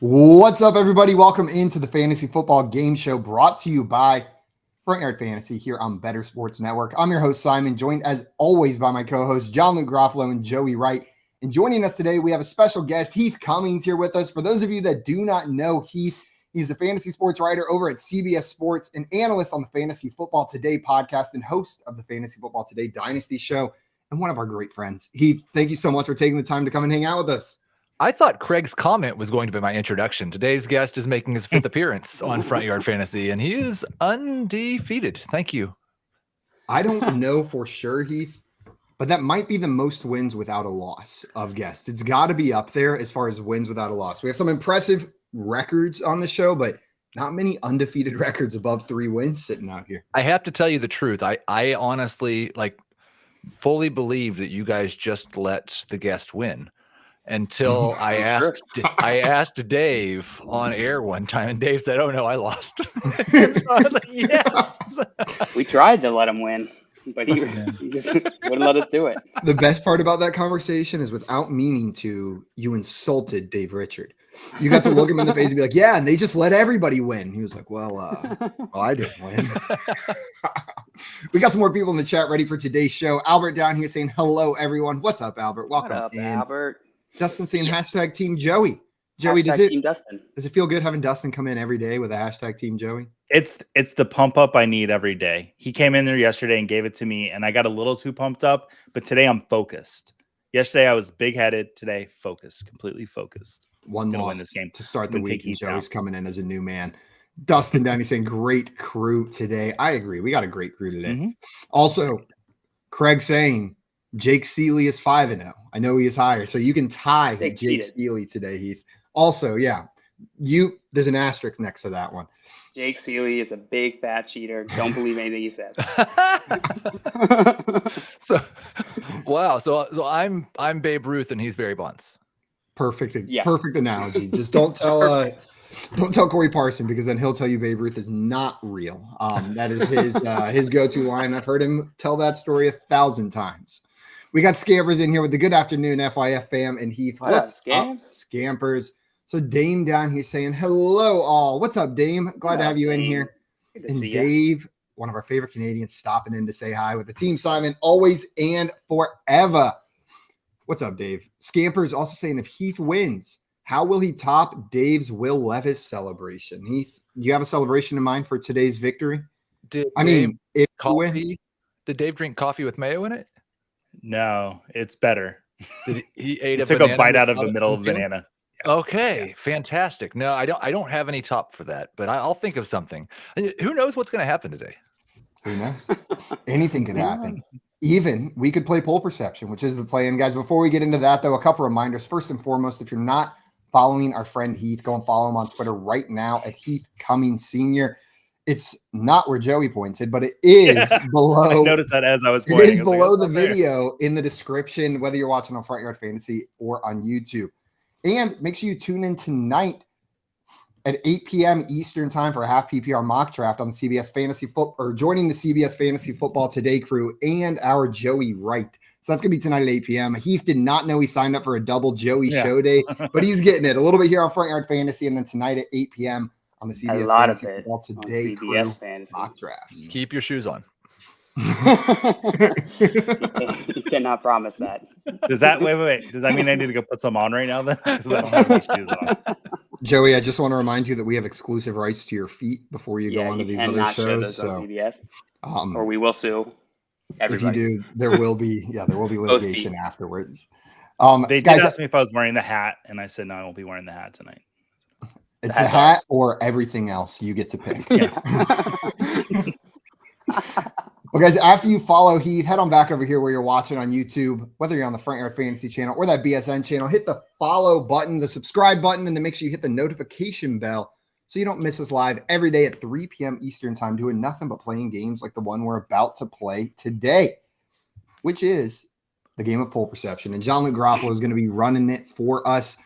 What's up, everybody? Welcome into the Fantasy Football Game Show brought to you by Front Yard Fantasy here on Better Sports Network. I'm your host, Simon, joined as always by my co-hosts, John Luke Garofalo and Joey Wright. And joining us today, we have a special guest, Heath Cummings, here with us. For those of you that do not know Heath, he's a fantasy sports writer over at CBS Sports, an analyst on the Fantasy Football Today podcast, and host of the Fantasy Football Today Dynasty Show, and one of our great friends. Heath, thank you so much for taking the time to come and hang out with us. I thought Craig's comment was going to be my introduction. Today's guest is making his fifth appearance on Front Yard Fantasy, and he is undefeated. Thank you. I don't know for sure, Heath, but that might be the most wins without a loss of guests. It's got to be up there as far as wins without a loss. We have some impressive records on the show, but not many undefeated records above 3 wins sitting out here. I have to tell you the truth. I honestly fully believe that you guys just let the guest win. Until I asked Dave on air one time, and Dave said, "Oh no, I lost." So I was like, "Yes." We tried to let him win, but he just wouldn't let us do it. The best part about that conversation is, without meaning to, you insulted Dave Richard. You got to look him in the face and be like, "Yeah," and they just let everybody win. He was like, "Well, I didn't win." We got some more people in the chat ready for today's show. Albert down here saying, "Hello, everyone." What's up, Albert? Welcome. What up, Albert? Dustin saying hashtag Team Joey. Joey, does it feel good having Dustin come in every day with a hashtag Team Joey? It's the pump up I need every day. He came in there yesterday and gave it to me, and I got a little too pumped up, but today I'm focused. Yesterday I was big headed. Today focused, completely focused. One loss this game to start the week, and Joey's coming in as a new man. Dustin down, he's saying great crew today. I agree. We got a great crew today. Mm-hmm. Also, Craig saying Jake Seeley is 5-0. I know he is higher, so you can tie Jake Seeley today, Heath. Also, yeah, there's an asterisk next to that one. Jake Seeley is a big fat cheater. Don't believe anything he says. So I'm Babe Ruth and he's Barry Bonds. Perfect analogy. Just don't tell Corey Parson, because then he'll tell you Babe Ruth is not real. That is his go-to line. I've heard him tell that story 1,000 times. We got Scampers in here with the good afternoon, FYF fam, and Heath. What's up, Scampers? So Dame down here saying, hello, all. What's up, Dame? Glad to have you in here. And Dave, one of our favorite Canadians, stopping in to say hi with the team, Simon, always and forever. What's up, Dave? Scampers also saying, if Heath wins, how will he top Dave's Will Levis celebration? Heath, you have a celebration in mind for today's victory? Did Dave drink coffee with mayo in it? No, it's better. Did he ate took a bite out of the middle of the banana. Yeah. Okay, fantastic. No, I don't have any top for that, but I'll think of something. Who knows what's going to happen today? Who knows? Anything could happen. Even we could play poll perception, which is the play-in, guys. Before we get into that, though, a couple reminders. First and foremost, if you're not following our friend Heath, go and follow him on Twitter right now at Heath Cummings Sr. It's not where Joey pointed, but it is below. I noticed that as I was pointing. It is below the video in the description, whether you're watching on Front Yard Fantasy or on YouTube. And make sure you tune in tonight at 8 p.m. Eastern time for a half PPR mock draft on the CBS Fantasy Football, or joining the CBS Fantasy Football Today crew and our Joey Wright. So that's going to be tonight at 8 p.m. Heath did not know he signed up for a double Joey show day, but he's getting it a little bit here on Front Yard Fantasy, and then tonight at 8 p.m. on the CBS Fantasy Football Today crew mock drafts. Keep your shoes on. You cannot promise that. Does that wait? Does that mean I need to go put some on right now then? Because I don't have my shoes on. Joey, I just want to remind you that we have exclusive rights to your feet before you go onto these other shows. So, or we will sue everybody. If you do, there will be litigation afterwards. They did ask me if I was wearing the hat, and I said no, I won't be wearing the hat tonight. It's the hat or everything else you get to pick. Well, guys, after you follow Heath, head on back over here where you're watching on YouTube, whether you're on the Front Yard Fantasy channel or that BSN channel, hit the follow button, the subscribe button, and then make sure you hit the notification bell so you don't miss us live every day at 3 p.m. Eastern time, doing nothing but playing games like the one we're about to play today, which is the game of poll perception. And John Luke Garofalo is going to be running it for us.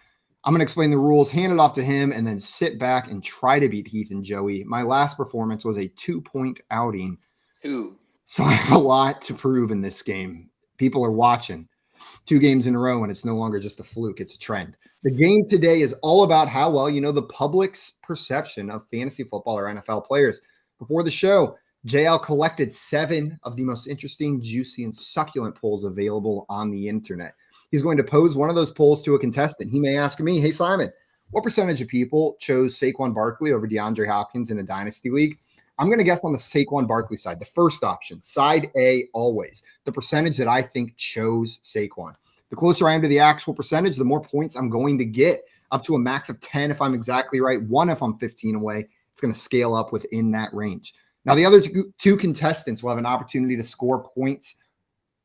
I'm going to explain the rules, hand it off to him, and then sit back and try to beat Heath and Joey. My last performance was a 2-point outing. So I have a lot to prove in this game. People are watching. 2 games in a row, and it's no longer just a fluke, it's a trend. The game today is all about how well you know the public's perception of fantasy football or NFL players. Before the show, JL collected 7 of the most interesting, juicy, and succulent polls available on the internet. He's going to pose one of those polls to a contestant. He may ask me, hey, Simon, what percentage of people chose Saquon Barkley over DeAndre Hopkins in a dynasty league? I'm going to guess on the Saquon Barkley side, the first option, side A always, the percentage that I think chose Saquon. The closer I am to the actual percentage, the more points I'm going to get, up to a max of 10 if I'm exactly right, 1 if I'm 15 away. It's going to scale up within that range. Now, the other 2 contestants will have an opportunity to score points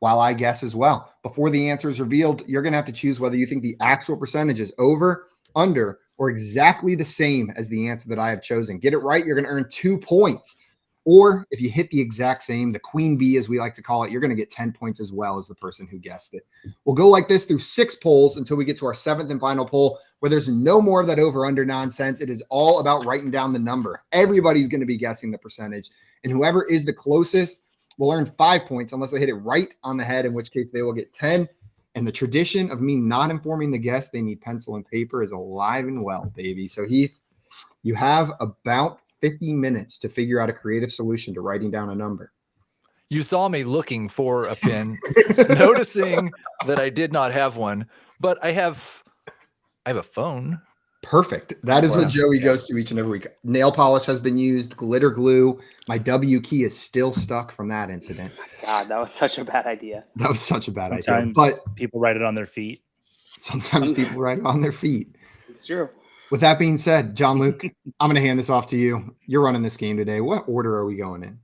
while I guess as well. Before the answer is revealed, you're going to have to choose whether you think the actual percentage is over, under, or exactly the same as the answer that I have chosen. Get it right, you're going to earn 2 points. Or if you hit the exact same, the queen bee, as we like to call it, you're going to get 10 points as well as the person who guessed it. We'll go like this through 6 polls until we get to our 7th and final poll, where there's no more of that over-under nonsense. It is all about writing down the number. Everybody's going to be guessing the percentage, and whoever is the closest will earn 5 points unless they hit it right on the head, in which case they will get 10. And the tradition of me not informing the guests they need pencil and paper is alive and well, baby. So, Heath, you have about 50 minutes to figure out a creative solution to writing down a number. You saw me looking for a pen, noticing that I did not have one, but I have a phone. Perfect. That is what Joey goes to each and every week. Nail polish has been used, glitter glue. My W key is still stuck from that incident. God, that was such a bad idea. That was such a bad idea. Sometimes But people write it on their feet. sometimes people write it on their feet. It's true. With that being said, John Luke, I'm going to hand this off to you. You're running this game today. What order are we going in?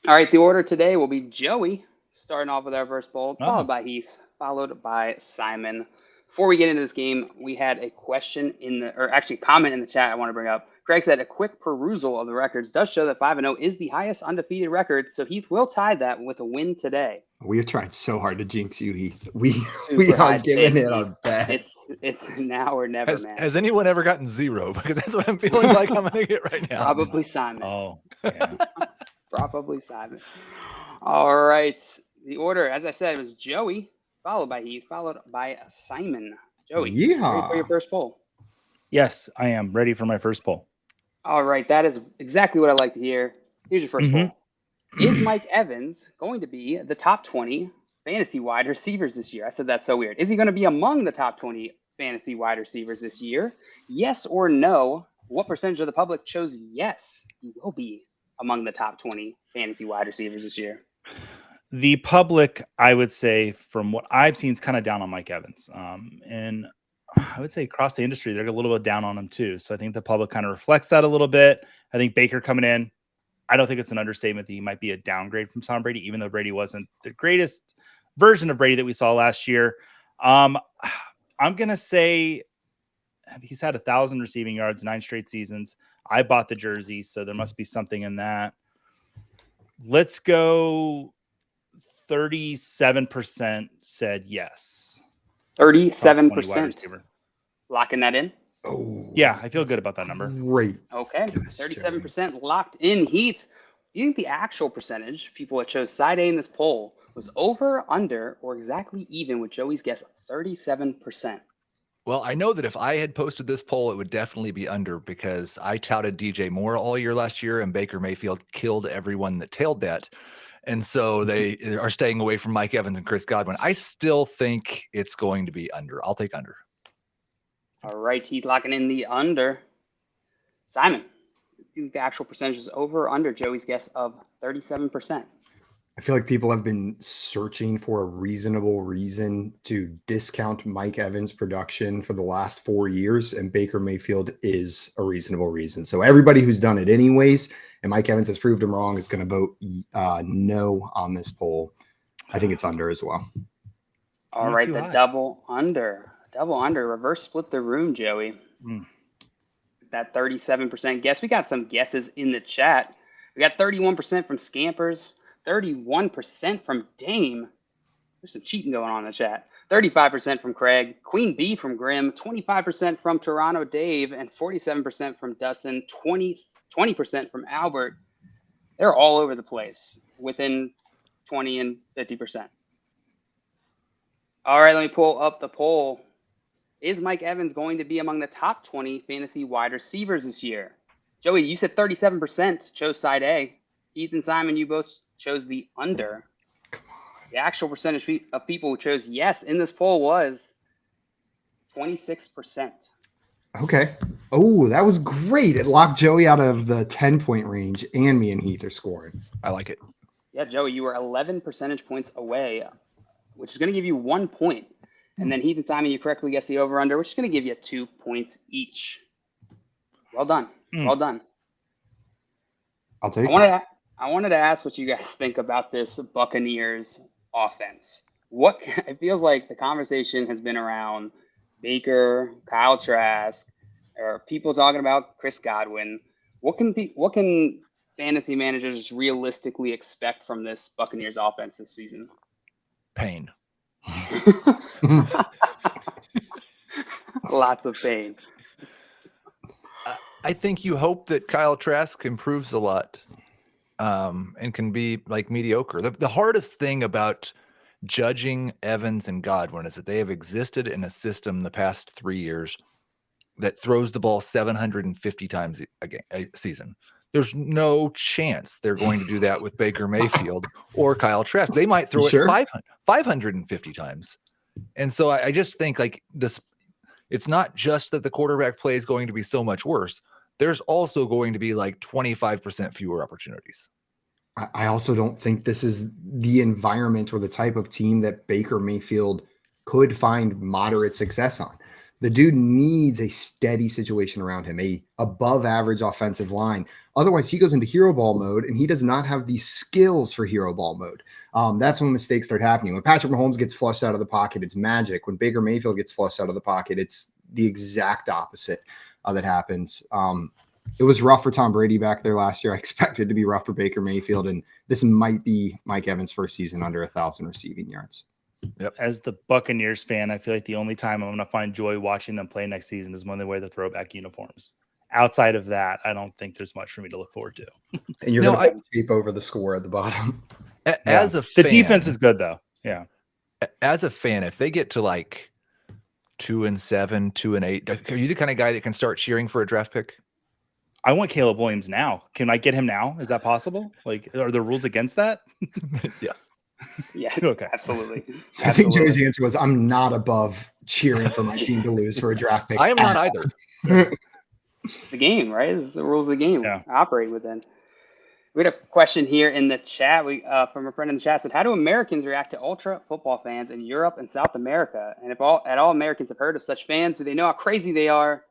All right, the order today will be Joey, starting off with our first poll, followed by Heath, followed by Simon. Before we get into this game, we had a question comment in the chat I want to bring up. Craig said a quick perusal of the records does show that 5-0 is the highest undefeated record, so Heath will tie that with a win today. We are trying so hard to jinx you, Heath. We Super are giving it our best. It's now or never, man. Has anyone ever gotten 0? Because that's what I'm feeling like I'm going to get right now. Probably Simon. Oh, yeah. Probably Simon. All right. The order, as I said, was Joey, followed by Heath, followed by Simon. Joey, ready for your first poll? Yes, I am ready for my first poll. All right. That is exactly what I like to hear. Here's your first poll. Is Mike Evans going to be the top 20 fantasy wide receivers this year? I said that's so weird. Is he going to be among the top 20 fantasy wide receivers this year? Yes or no? What percentage of the public chose yes, he will be among the top 20 fantasy wide receivers this year? The public, I would say, from what I've seen, is kind of down on Mike Evans. And I would say across the industry, they're a little bit down on him too. So I think the public kind of reflects that a little bit. I think Baker coming in, I don't think it's an understatement that he might be a downgrade from Tom Brady, even though Brady wasn't the greatest version of Brady that we saw last year. I'm going to say he's had 1,000 receiving yards, 9 straight seasons. I bought the jersey, so there must be something in that. Let's go 37% said yes. 37%. Locking that in? Oh, yeah, I feel good about that number. Great. Okay, 37% locked in. Heath, do you think the actual percentage people that chose side A in this poll was over, under, or exactly even with Joey's guess of 37%? Well, I know that if I had posted this poll, it would definitely be under, because I touted DJ Moore all year last year, and Baker Mayfield killed everyone that tailed that. And so they are staying away from Mike Evans and Chris Godwin. I still think it's going to be under. I'll take under. All right, Heath locking in the under. Simon, do you think the actual percentage is over or under Joey's guess of 37%? I feel like people have been searching for a reasonable reason to discount Mike Evans' production for the last 4 years, and Baker Mayfield is a reasonable reason. So everybody who's done it anyways, and Mike Evans has proved him wrong, is going to vote no on this poll. I think it's under as well. All right, the double under. Reverse split the room, Joey. That 37% guess. We got some guesses in the chat. We got 31% from Scampers. 31% from Dame. There's some cheating going on in the chat. 35% from Craig. Queen Bee from Grim. 25% from Toronto Dave. And 47% from Dustin. 20% from Albert. They're all over the place. Within 20 and 50%. All right, let me pull up the poll. Is Mike Evans going to be among the top 20 fantasy wide receivers this year? Joey, you said 37% chose side A. Heath and Simon, you both chose the under. Come on. The actual percentage of people who chose yes in this poll was 26%. Okay. Oh, that was great. It locked Joey out of the 10-point range, and me and Heath are scoring. I like it. Yeah, Joey, you were 11 percentage points away, which is going to give you 1 point. And then Heath and Simon, you correctly guessed the over-under, which is going to give you 2 points each. Well done. Well done. I'll take it. I wanted to ask what you guys think about this Buccaneers offense. It feels like the conversation has been around Baker, Kyle Trask, or people talking about Chris Godwin. What can fantasy managers realistically expect from this Buccaneers offense this season? Pain. Lots of pain. I think you hope that Kyle Trask improves a lot and can be like mediocre. The hardest thing about judging Evans and Godwin is that they have existed in a system the past 3 years that throws the ball 750 times a season. There's no chance they're going to do that with Baker Mayfield or Kyle Trask. They might throw it 550 times. And so I just think like this, it's not just that the quarterback play is going to be so much worse. There's also going to be like 25% fewer opportunities. I also don't think this is the environment or the type of team that Baker Mayfield could find moderate success on. The dude needs a steady situation around him, a above average offensive line. Otherwise, he goes into hero ball mode, and he does not have the skills for hero ball mode. That's when mistakes start happening. When Patrick Mahomes gets flushed out of the pocket, it's magic. When Baker Mayfield gets flushed out of the pocket, it's the exact opposite that happens. It was rough for Tom Brady back there last year. I expected it to be rough for Baker Mayfield, and this might be Mike Evans' first season under 1,000 receiving yards. Yep. As the Buccaneers fan, I feel like the only time I'm going to find joy watching them play next season is when they wear the throwback uniforms. Outside of that, I don't think there's much for me to look forward to. And you're going to tape over the score at the bottom. As a fan, the defense is good though. Yeah. As a fan, if they get to like 2-7, 2-8, are you the kind of guy that can start cheering for a draft pick? I want Caleb Williams now. Can I get him now? Is that possible? Like, are there rules against that? Yes. Yeah. Okay. Absolutely. So I think Joey's answer was, I'm not above cheering for my team to lose for a draft pick. I am not either. The game, right? It's the rules of the game. Yeah. Operate within. We had a question here in the chat. From a friend in the chat said, "How do Americans react to ultra football fans in Europe and South America? And if all Americans have heard of such fans, do they know how crazy they are?"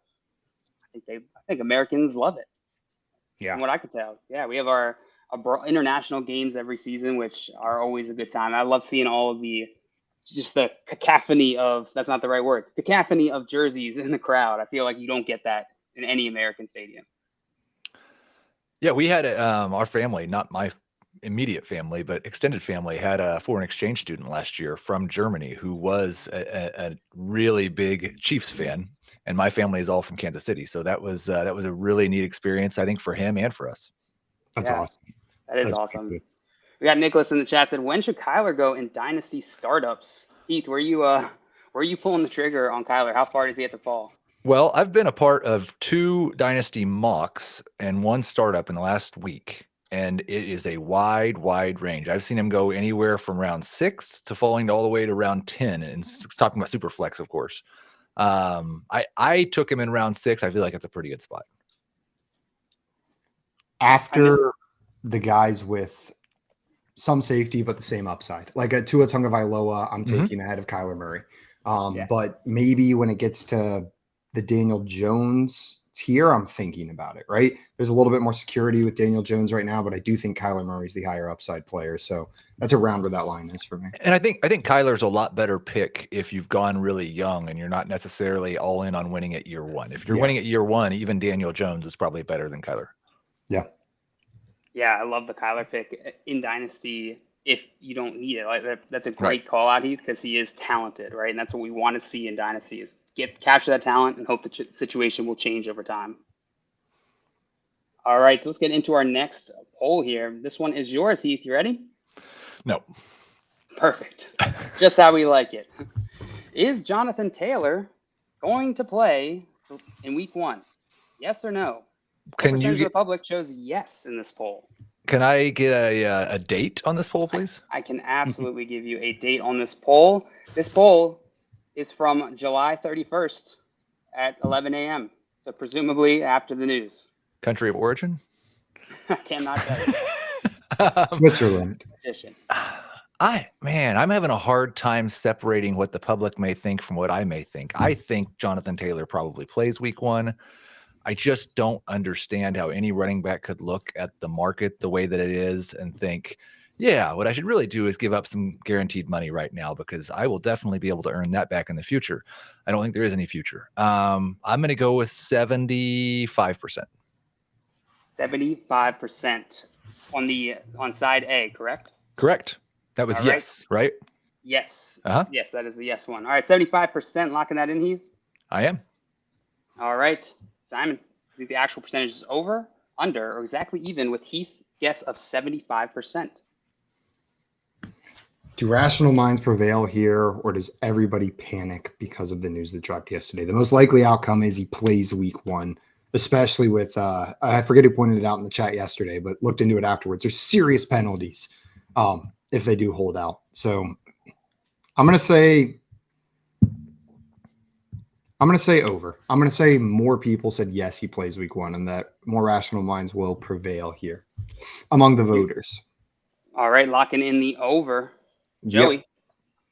I think Americans love it. Yeah. From what I could tell. Yeah, we have our international games every season, which are always a good time. I love seeing all of the cacophony of, that's not the right word, cacophony of jerseys in the crowd. I feel like you don't get that in any American stadium. Yeah, we had our family, not my immediate family, but extended family, had a foreign exchange student last year from Germany who was a really big Chiefs fan, and my family is all from Kansas City, so that was a really neat experience, I think, for him and for us. That's awesome. That is awesome. We got Nicholas in the chat said, "When should Kyler go in dynasty startups?" Heath, were you pulling the trigger on Kyler? How far does he have to fall? Well, I've been a part of 2 dynasty mocks and 1 startup in the last week, and it is a wide range. I've seen him go anywhere from round 6 to falling all the way to round 10, and talking about super flex, of course. I took him in round 6. I feel like it's a pretty good spot. After the guys with some safety but the same upside, like a Tua Tagovailoa, I'm taking ahead of Kyler Murray. But maybe when it gets to the Daniel Jones tier, I'm thinking about it, right? There's a little bit more security with Daniel Jones right now, but I do think Kyler Murray's the higher upside player. So that's around where that line is for me. And I think Kyler's a lot better pick if you've gone really young and you're not necessarily all in on winning at year 1. If you're winning at year 1, even Daniel Jones is probably better than Kyler. Yeah. Yeah, I love the Kyler pick in Dynasty if you don't need it. Like that's a great call out, Heath, because he is talented, right? And that's what we want to see in Dynasty is capture that talent and hope the situation will change over time. All right, so let's get into our next poll here. This one is yours, Heath. You ready? No. Perfect. Just how we like it. Is Jonathan Taylor going to play in week 1? Yes or no? Can you? The public chose yes in this poll. Can I get a date on this poll, please? I can absolutely give you a date on this poll. This poll is from July 31st at 11 a.m. So presumably after the news. Country of origin? I cannot tell you. Switzerland. I'm having a hard time separating what the public may think from what I may think. I think Jonathan Taylor probably plays week 1. I just don't understand how any running back could look at the market the way that it is and think, yeah, what I should really do is give up some guaranteed money right now because I will definitely be able to earn that back in the future. I don't think there is any future. I'm going to go with 75%. 75% on side A, correct? Correct. That was yes, right? Yes. Yes, that is the yes one. All right, 75%. Locking that in, Heath? I am. All right. Simon, I think the actual percentage is over, under, or exactly even with Heath's guess of 75%. Do rational minds prevail here, or does everybody panic because of the news that dropped yesterday? The most likely outcome is he plays week 1, especially with, I forget who pointed it out in the chat yesterday, but looked into it afterwards. There's serious penalties if they do hold out. So I'm going to say over. I'm going to say more people said yes, he plays week 1, and that more rational minds will prevail here among the voters. All right, locking in the over. Joey,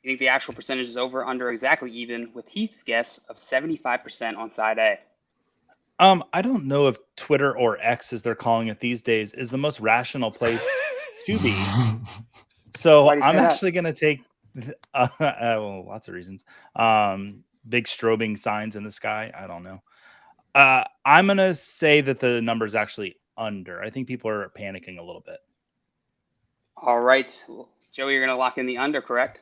you think the actual percentage is over, under, exactly even with Heath's guess of 75% on side A? I don't know if Twitter or X, as they're calling it these days, is the most rational place to be. So I'm actually going to take well, lots of reasons. Big strobing signs in the sky. I don't know. I'm going to say that the number is actually under. I think people are panicking a little bit. All right. Joey, you're going to lock in the under, correct?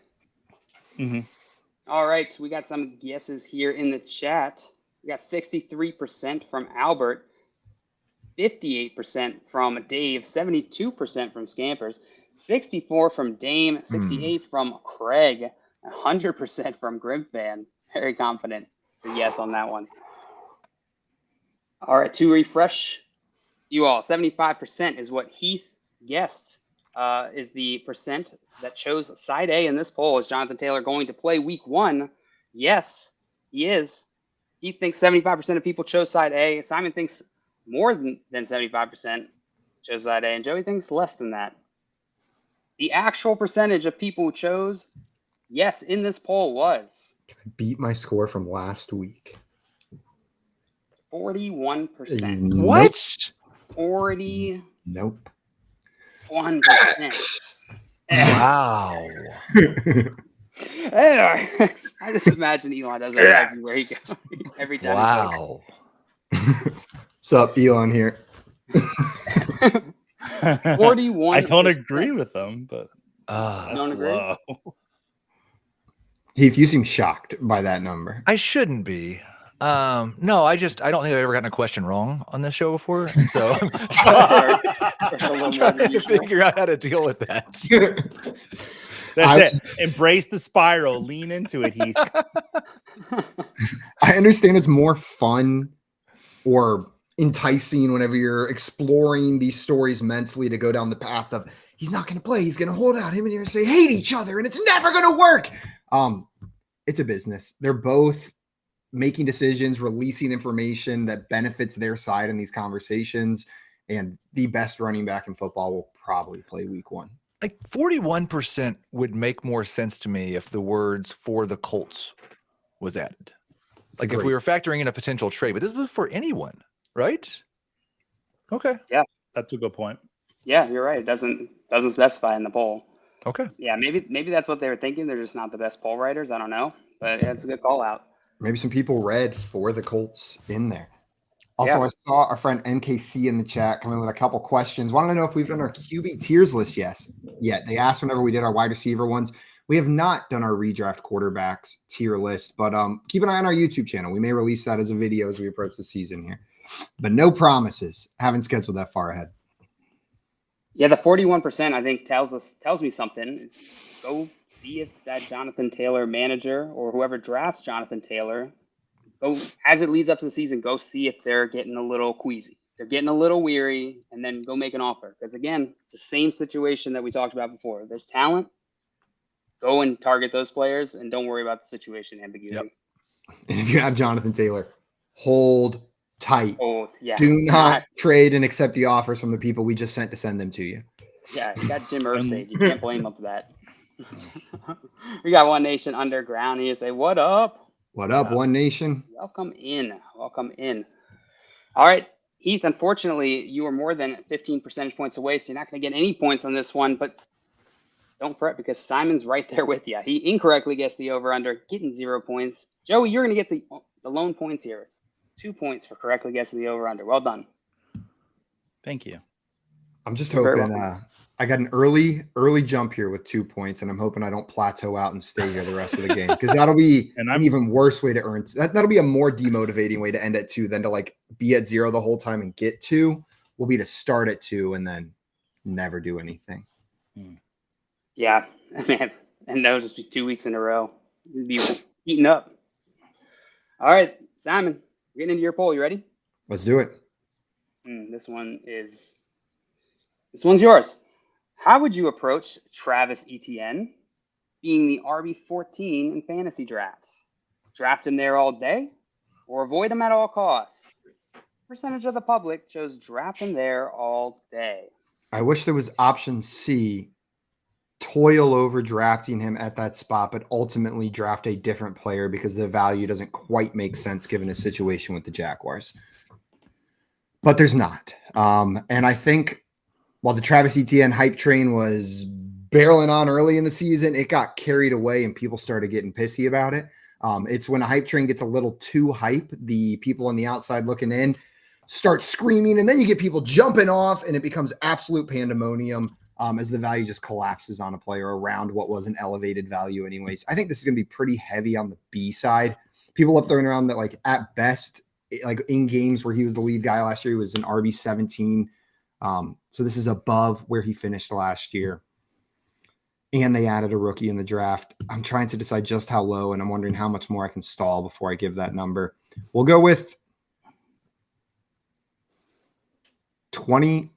Mm-hmm. All right. We got some guesses here in the chat. We got 63% from Albert, 58% from Dave, 72% from Scampers, 64% from Dame, 68% from Craig, 100% from Grimfan. Very confident. So yes on that one. All right, to refresh you all, 75% is what Heath guessed is the percent that chose side A in this poll. Is Jonathan Taylor going to play week 1? Yes, he is. He thinks 75% of people chose side A. Simon thinks more than 75% chose side A, and Joey thinks less than that. The actual percentage of people who chose yes in this poll was... Beat my score from last week. 41%. Nope. What? 40. Nope. 1%. Wow. I just imagine Elon does that everywhere he goes. Every time. Wow. What's up, Elon here? 41%. I don't agree with them, but that's don't agree? low. Heath, you seem shocked by that number. I shouldn't be. No, I don't think I've ever gotten a question wrong on this show before. And so I'm trying to figure out how to deal with that. That's it. Embrace the spiral. Lean into it, Heath. I understand it's more fun or enticing whenever you're exploring these stories mentally to go down the path of he's not going to play. He's going to hold out. Him and you're going to say hate each other and it's never going to work. It's a business. They're both making decisions, releasing information that benefits their side in these conversations. And the best running back in football will probably play week 1. Like 41% would make more sense to me if the words for the Colts was added. Like if we were factoring in a potential trade, but this was for anyone, right? Okay. Yeah. That's a good point. Yeah, you're right. It doesn't specify in the poll. Okay. Yeah, maybe that's what they were thinking. They're just not the best poll writers. I don't know. But yeah, it's a good call out. Maybe some people read for the Colts in there. Also, I saw our friend NKC in the chat come in with a couple questions. Wanted to know if we've done our QB tiers list yet. They asked whenever we did our wide receiver ones. We have not done our redraft quarterbacks tier list, but keep an eye on our YouTube channel. We may release that as a video as we approach the season here. But no promises. Haven't scheduled that far ahead. Yeah, the 41% I think tells me something. Go see if that Jonathan Taylor manager or whoever drafts Jonathan Taylor, go as it leads up to the season, go see if they're getting a little queasy. They're getting a little weary, and then go make an offer. Because again, it's the same situation that we talked about before. There's talent. Go and target those players, and don't worry about the situation ambiguity. Yep. And if you have Jonathan Taylor, hold tight. Oh, yeah. Do not trade and accept the offers from the people we just sent to send them to you. Yeah, you got Jim Irsay. You can't blame him for that. We got One Nation Underground. He say, "What up? What up, One Nation? Welcome in. Welcome in." All right, Heath. Unfortunately, you are more than 15 percentage points away, so you're not going to get any points on this one. But don't fret, because Simon's right there with you. He incorrectly gets the over/under, getting 0 points. Joey, you're going to get the lone points here. 2 points for correctly guessing the over/under. Well done. Thank you. I'm just hoping I got an early jump here with 2 points, and I'm hoping I don't plateau out and stay here the rest of the game, because that'll be an even worse way to earn. That'll be a more demotivating way to end at 2 than to like be at 0 the whole time and get 2. Will be to start at 2 and then never do anything. Yeah, man, and that'll just be 2 weeks in a row. You'd be eating up. All right, Simon, we're getting into your poll. You ready? Let's do it. This one's yours. How would you approach Travis Etienne being the RB14 in fantasy drafts? Draft him there all day or avoid him at all costs? Percentage of the public chose draft him there all day. I wish there was option C, toil over drafting him at that spot, but ultimately draft a different player because the value doesn't quite make sense given his situation with the Jaguars. But there's not. And I think while the Travis Etienne hype train was barreling on early in the season, it got carried away and people started getting pissy about it. It's when a hype train gets a little too hype, the people on the outside looking in start screaming, and then you get people jumping off, and it becomes absolute pandemonium as the value just collapses on a player around what was an elevated value anyways. I think this is going to be pretty heavy on the B side. People have thrown around that, like, at best, like in games where he was the lead guy last year, he was an RB17. So this is above where he finished last year. And they added a rookie in the draft. I'm trying to decide just how low, and I'm wondering how much more I can stall before I give that number. We'll go with 27%,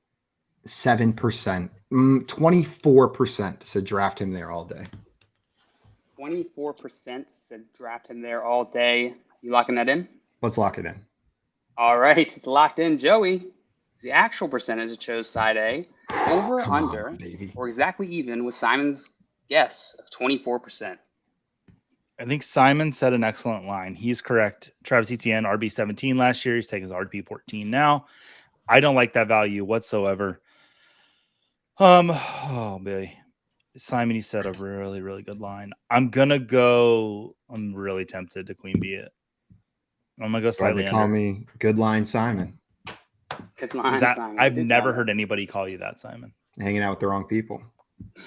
24% said draft him there all day. 24% said draft him there all day. You locking that in? Let's lock it in. All right, it's locked in. Joey, the actual percentage that chose side A, over, under, or exactly even with Simon's guess of 24%. I think Simon said an excellent line. He's correct. Travis Etienne, RB17 last year. He's taking his RB14 now. I don't like that value whatsoever. Oh, Billy. Simon, you said a really, really good line. I'm really tempted to queen bee it. I'm going to go slightly under. Call me Good Line Simon. Good line, Simon. I've never heard anybody call you that, Simon. Hanging out with the wrong people.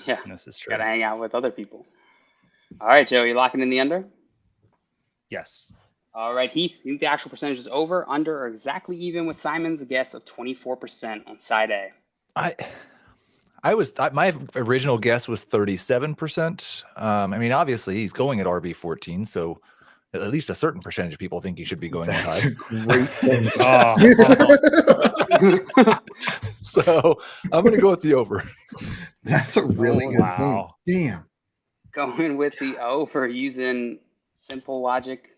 Yeah, this is true. Got to hang out with other people. All right, Joe, you locking in the under? Yes. All right, Heath, you think the actual percentage is over, under, or exactly even with Simon's guess of 24% on side A? My original guess was 37%. I mean, obviously he's going at RB14, so at least a certain percentage of people think he should be going that high. Great thing. So I'm going to go with the over. That's a really good point. Damn. Going with the over using simple logic.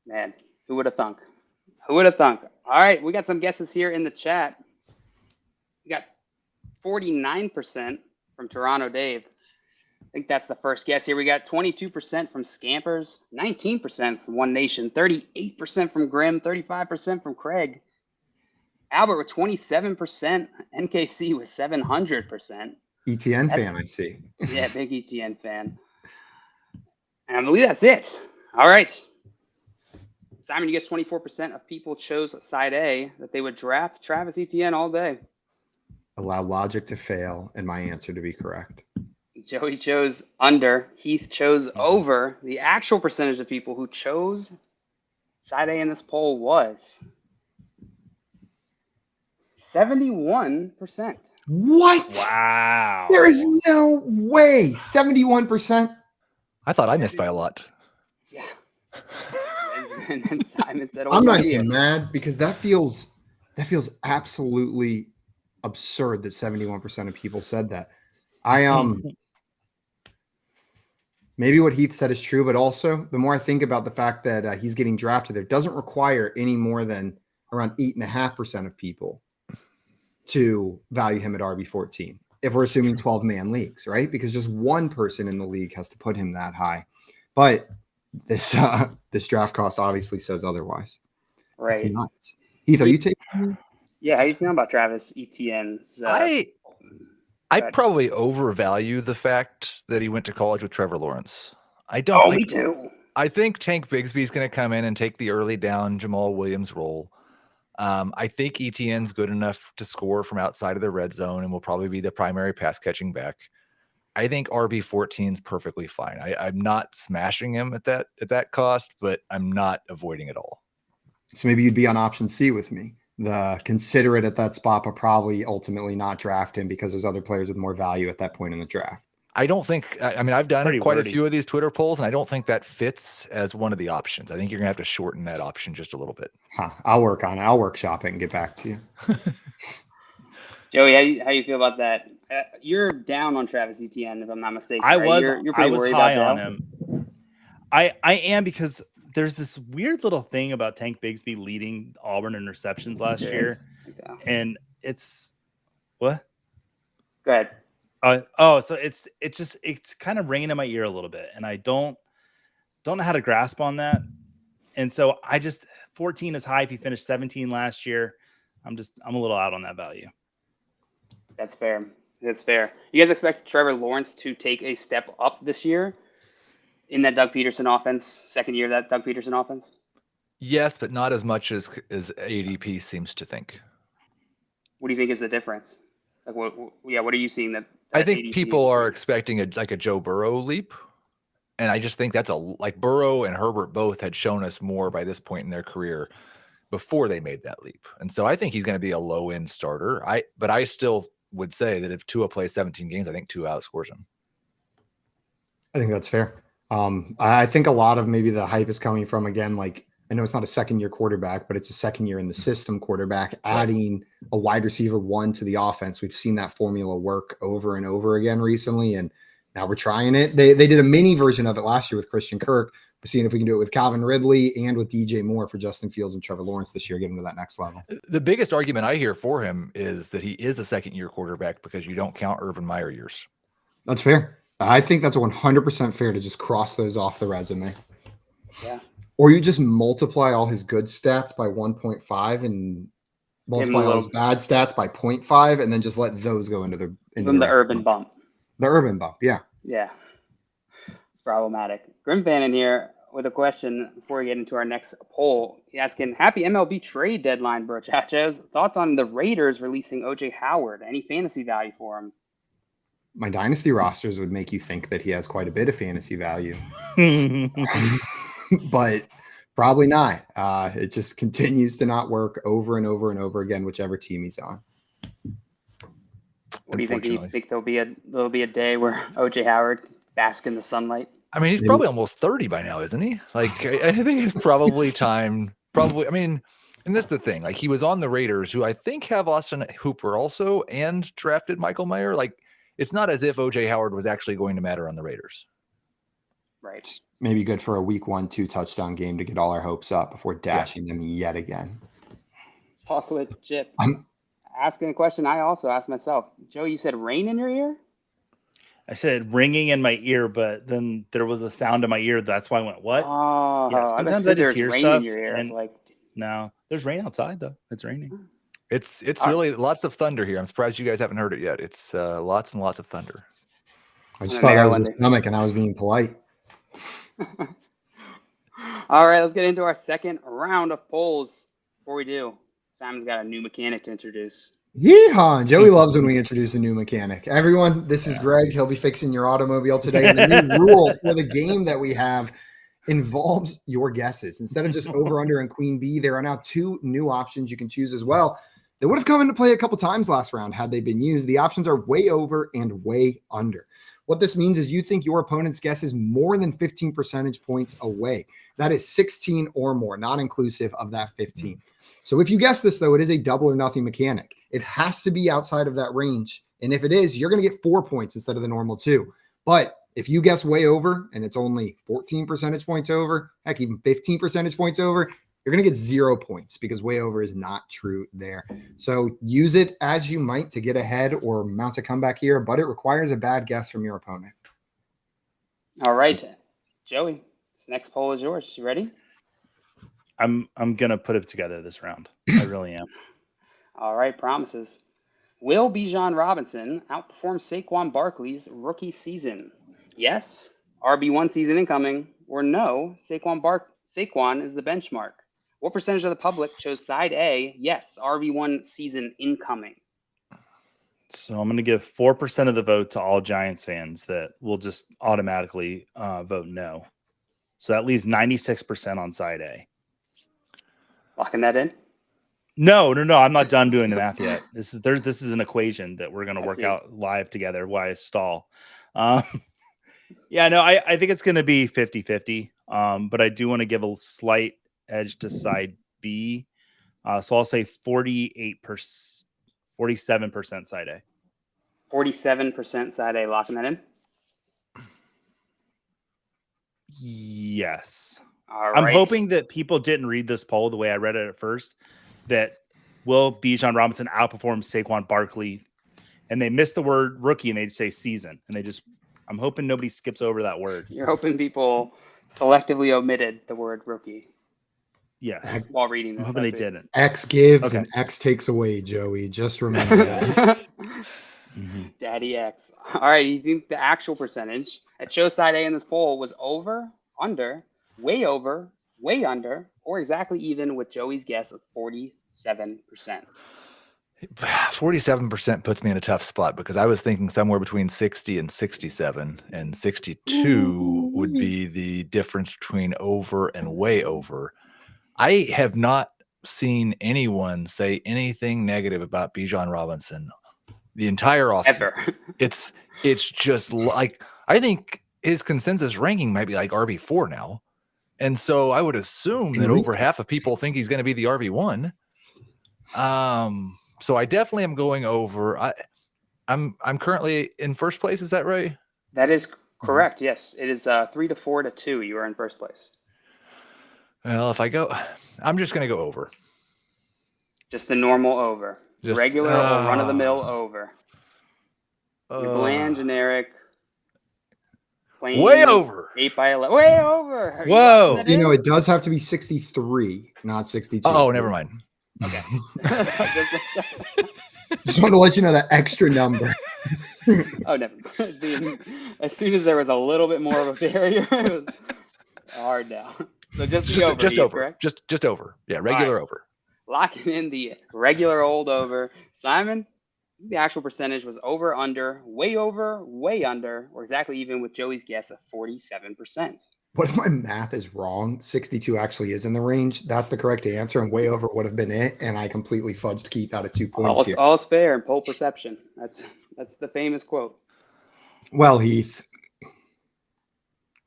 Man, who would have thunk? Who would have thunk? All right, we got some guesses here in the chat. We got 49% from Toronto Dave. I think that's the first guess here. We got 22% from Scampers, 19% from One Nation, 38% from Grim, 35% from Craig. Albert with 27%, NKC with 700%. ETN fan, I see. Yeah, big ETN fan. And I believe that's it. All right. Simon, you guess 24% of people chose side A, that they would draft Travis Etienne all day. Allow logic to fail and my answer to be correct. Joey chose under. Heath chose over. The actual percentage of people who chose side A in this poll was 71%. What? Wow. There is no way. 71%. I thought I missed by a lot. Yeah. And then Simon said, I'm not even mad because that feels absolutely absurd that 71% of people said that. Maybe what Heath said is true, but also the more I think about the fact that he's getting drafted, there doesn't require any more than around 8.5% of people to value him at RB14. If we're assuming 12-man leagues, right? Because just one person in the league has to put him that high. But this draft cost obviously says otherwise. Right. It's nuts. Heath, are you taking him? Yeah, how you feeling about Travis Etienne's? I probably overvalue the fact that he went to college with Trevor Lawrence. I don't. Oh, me too. I think Tank Bigsby's going to come in and take the early down Jamal Williams role. I think Etienne's good enough to score from outside of the red zone and will probably be the primary pass catching back. I think RB14 is perfectly fine. I'm not smashing him at that cost, but I'm not avoiding it all. So maybe you'd be on option C with me. Consider it at that spot, but probably ultimately not draft him because there's other players with more value at that point in the draft. I don't think, I've done quite a few of these Twitter polls, and I don't think that fits as one of the options. I think you're going to have to shorten that option just a little bit. I'll work on it. I'll workshop it and get back to you. Joey, how you feel about that? You're down on Travis Etienne, if I'm not mistaken. I right? was. You're I was high on him. I am because there's this weird little thing about Tank Bigsby leading Auburn in receptions last year, and it's what? Go ahead. So it's kind of ringing in my ear a little bit, and I don't know how to grasp on that. And so 14 is high. If he finished 17 last year, I'm a little out on that value. That's fair. You guys expect Trevor Lawrence to take a step up this year in that Doug Peterson offense, second year of that Doug Peterson offense? Yes, but not as much as ADP seems to think. What do you think is the difference? Like, what are you seeing that I think people are expecting a Joe Burrow leap. And I just think that's Burrow and Herbert both had shown us more by this point in their career before they made that leap. And so I think he's going to be a low end starter. But I still would say that if Tua plays 17 games, I think Tua outscores him. I think that's fair. I think a lot of maybe the hype is coming from, again, I know it's not a second year quarterback, but it's a second year in the system quarterback, adding a wide receiver one to the offense. We've seen that formula work over and over again recently, and now we're trying it. They did a mini version of it last year with Christian Kirk. We're seeing if we can do it with Calvin Ridley and with DJ Moore for Justin Fields and Trevor Lawrence this year, get him to that next level. The biggest argument I hear for him is that he is a second year quarterback because you don't count Urban Meyer years. That's fair. I think that's 100% fair to just cross those off the resume. Yeah. Or you just multiply all his good stats by 1.5 and multiply all his bad stats by 0.5 and then just let those go into the urban bump. The urban bump, yeah. Yeah. It's problematic. Grim Fan in here with a question before we get into our next poll. He's asking, happy MLB trade deadline, bro. Chachos. Thoughts on the Raiders releasing OJ Howard? Any fantasy value for him? My dynasty rosters would make you think that he has quite a bit of fantasy value. But probably not. It just continues to not work over and over and over again, whichever team he's on. What do you think? Do you think there'll be a day where OJ Howard bask in the sunlight? I mean, he's probably almost 30 by now, isn't he? I think it's probably time. Probably. I mean, and that's the thing. He was on the Raiders, who I think have Austin Hooper also, and drafted Michael Mayer. It's not as if OJ Howard was actually going to matter on the Raiders. Right. Just maybe good for a week 1-2 touchdown game to get all our hopes up before dashing them yet again. Chocolate chip. I'm asking a question I also asked myself. Joe, you said rain in your ear? I said ringing in my ear, but then there was a sound in my ear. That's why I went, what? Oh, yeah, sometimes I just hear rain stuff. In your ear. No, there's rain outside though. It's raining. It's really lots of thunder here. I'm surprised you guys haven't heard it yet. It's lots and lots of thunder. I just thought that was his stomach and I was being polite. All right, let's get into our second round of polls. Before we do, Simon's got a new mechanic to introduce. Yeehaw! Joey loves when we introduce a new mechanic. Everyone, this is Greg. He'll be fixing your automobile today. And the new rule for the game that we have involves your guesses. Instead of just over, under, and queen bee, there are now two new options you can choose as well. They would have come into play a couple times last round had they been used. The options are way over and way under. What this means is you think your opponent's guess is more than 15 percentage points away. That is 16 or more, not inclusive of that 15. So if you guess this, though, it is a double or nothing mechanic. It has to be outside of that range. And if it is, you're going to get 4 points instead of the normal 2. But if you guess way over and it's only 14 percentage points over, heck, even 15 percentage points over, you're going to get 0 points because way over is not true there. So use it as you might to get ahead or mount a comeback here, but it requires a bad guess from your opponent. All right, Joey, this next poll is yours. You ready? I'm going to put it together this round. I really am. All right, promises. Will Bijan Robinson outperform Saquon Barkley's rookie season? Yes, RB1 season incoming, or no, Saquon is the benchmark. What percentage of the public chose side A? Yes, RB1 season incoming. So I'm going to give 4% of the vote to all Giants fans that will just automatically vote no. So that leaves 96% on side A. Locking that in? No. I'm not done doing the math yet. This is an equation that we're going to work out live together. Why I stall? I think it's going to be 50-50. But I do want to give a slight edge to side B. So I'll say 47% side A. 47% side A. Locking that in? Yes. All right. I'm hoping that people didn't read this poll the way I read it at first, that will Bijan Robinson outperform Saquon Barkley, and they missed the word rookie and they say season, and I'm hoping nobody skips over that word. You're hoping people selectively omitted the word rookie. Yes. While reading this. I'm hoping they didn't. X gives and X takes away, Joey. Just remember that. Daddy X. All right. You think the actual percentage at show side A in this poll was over, under, way under, or exactly even with Joey's guess of 47%? 47% puts me in a tough spot because I was thinking somewhere between 60 and 67, and 62 would be the difference between over and way over. I have not seen anyone say anything negative about Bijan Robinson the entire offseason. It's just like, I think his consensus ranking might be like RB4 now. And so I would assume that over half of people think he's going to be the RB1. So I definitely am going over. I'm currently in first place. Is that right? That is correct. Yes, it is 3-4-2. You are in first place. Well, I'm just going to go over. Just the normal over. Just, regular or run-of-the-mill over. Your bland, generic. Plain, way over. 8x11. Way over. Whoa. It does have to be 63, not 62. Oh, never mind. Okay. Just wanted to let you know that extra number. Oh, never mind. As soon as there was a little bit more of a barrier, it was hard now. So just over, correct? Just over. Yeah, regular over. Locking in the regular old over. Simon, the actual percentage was over, under, way under, or exactly even with Joey's guess of 47%. What if my math is wrong? 62 actually is in the range. That's the correct answer, and way over would have been it. And I completely fudged Keith out of 2 points here. All's fair in poll perception. That's the famous quote. Well, Heath,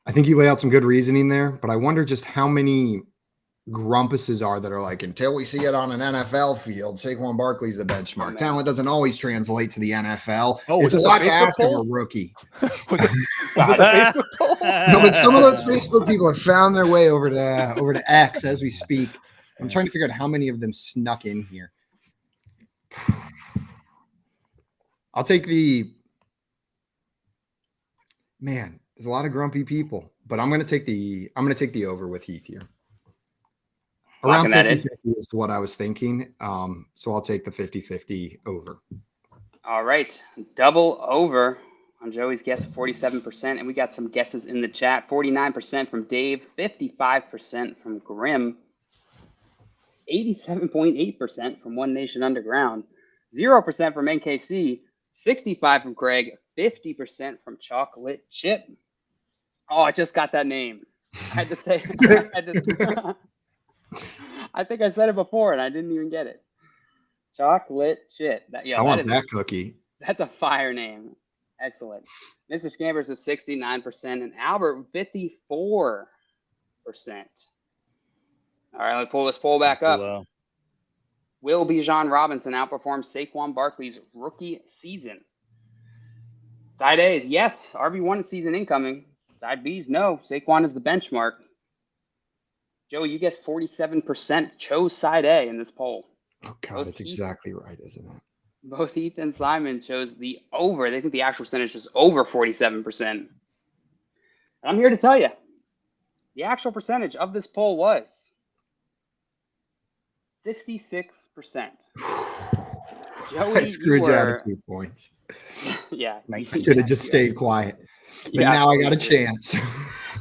I think you lay out some good reasoning there, but I wonder just how many grumpuses are that are like, until we see it on an NFL field, Saquon Barkley's the benchmark. Talent doesn't always translate to the NFL. Oh, it's a lot to ask of a rookie. Was this a Facebook poll? No, but some of those Facebook people have found their way over to X as we speak. I'm trying to figure out how many of them snuck in here. I'll take there's a lot of grumpy people, but I'm going to take the over with Heath here. Around 50-50 is what I was thinking. So I'll take the 50-50 over. All right. Double over on Joey's guess of 47%. And we got some guesses in the chat. 49% from Dave, 55% from Grim, 87.8% from One Nation Underground, 0% from NKC, 65% from Craig, 50% from Chocolate Chip. Oh, I just got that name. I had to say I think I said it before and I didn't even get it. Chocolate chip. I want that cookie. That's a fire name. Excellent. Mr. Scampers with 69% and Albert 54%. All right, let's pull this poll back up. Low. Will Bijan Robinson outperform Saquon Barkley's rookie season? Side A is yes, RB1 season incoming. Side B is no, Saquon is the benchmark. Joey, you guessed 47% chose side A in this poll. Oh, God, that's exactly right, isn't it? Both Heath and Simon chose the over. They think the actual percentage is over 47%. And I'm here to tell you, the actual percentage of this poll was 66%. Joey, I screwed you out of 2 points. Yeah. I should have just stayed quiet. But now I got a chance.